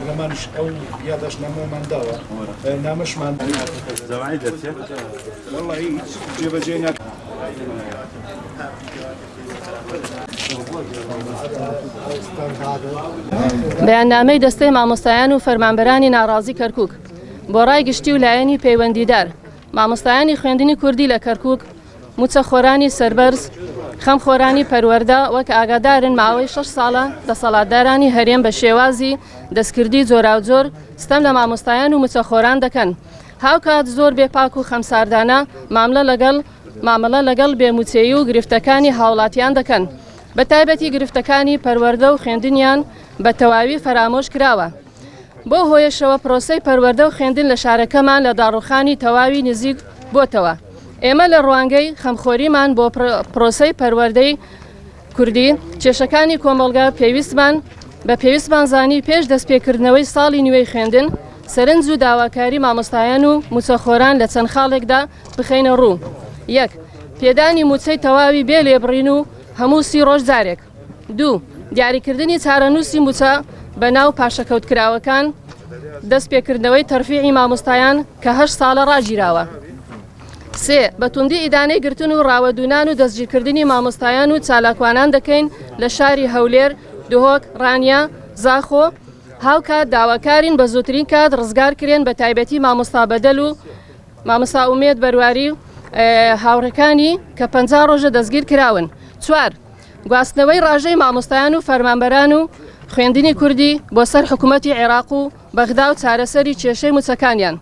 لەمانش ئەو یادەش نامەمان داوە نامەشمان وەڵڵی هیچ جێبەجێ بەیاننامەی دەستەی مامۆستایان و فەرمانبەرانی ناڕازی کەرکووک بۆ ڕای گشتی و لایەنی پەیوەندیدار مامۆستایانی خوێندنی کوردی لە کەرکووک موچەخۆرانی سەربەرز خەمخۆرانی پەروەردە وەک ئاگادارن ماوەی 6 ساڵە دەسەڵاتدارانی هەرێم بە شێوازی دەستکردی جۆراوجۆر ستەم لە مامۆستایان و موچەخۆران دەکەن هاوکات زۆر بێپاک و خەمساردانە مامەڵە لەگەڵ بێموچێی و گرفتەکانی هاوڵاتیان دەکەن بە تایبەتی گرفتەکانی پەروەردە و خوێندنیان بە تەواوی فەرامۆش کراوە بۆ هۆیشەوە پرۆسەی پەروەردە و خوێندن لە شارەکەمان لە داڕوخانی تەواوی نزیک بۆتەوە ئێمە لە ڕوانگەی خەمخۆریمان بۆ پرۆسەی پەروەردەی کوردی کێشەکانی کۆمەڵگا پێویستمان زانی پێش دەستپێکردنەوەی ساڵی نوێی خوێندن سەرنج و داواکاری مامۆستایان و موچەخۆران لە چەند خاڵێکدا بخەینە ڕوو یەک پێدانی موچەی تەواوی بێ لێبڕین و هەموو 30 ڕۆژ جارێک 2 دیاریکردنی چارەنووسی موچە بە ناو پاشەکەوتکراوەکان دەستپێکردنەوەی تەرفیعی مامۆستایان کە 8 ساڵە ڕاگیراوە 3 بەتوندی ئیدانەی گرتن و ڕاوەدونان و دەستگیرکردنی مامۆستایان و چالاکوانان دەکەین لە شاری هەولێر دهۆک ڕانیا زاخۆ هاوکات داواکارین بە زووترین کات ڕزگار کرێن بە تایبەتی مامۆستا بەدەل و مامۆستا ئومێد بەرواری هاوڕەکانی کە 50 ڕۆژە دەستگیر کراون 4 گواستنەوەی ڕاژەی مامۆستایان و فەرمانبەران و خوێندنی کوردی بۆ سەر حکوومەتی عێراق و بەغدا و چارەسەری کێشەی موچەکانیان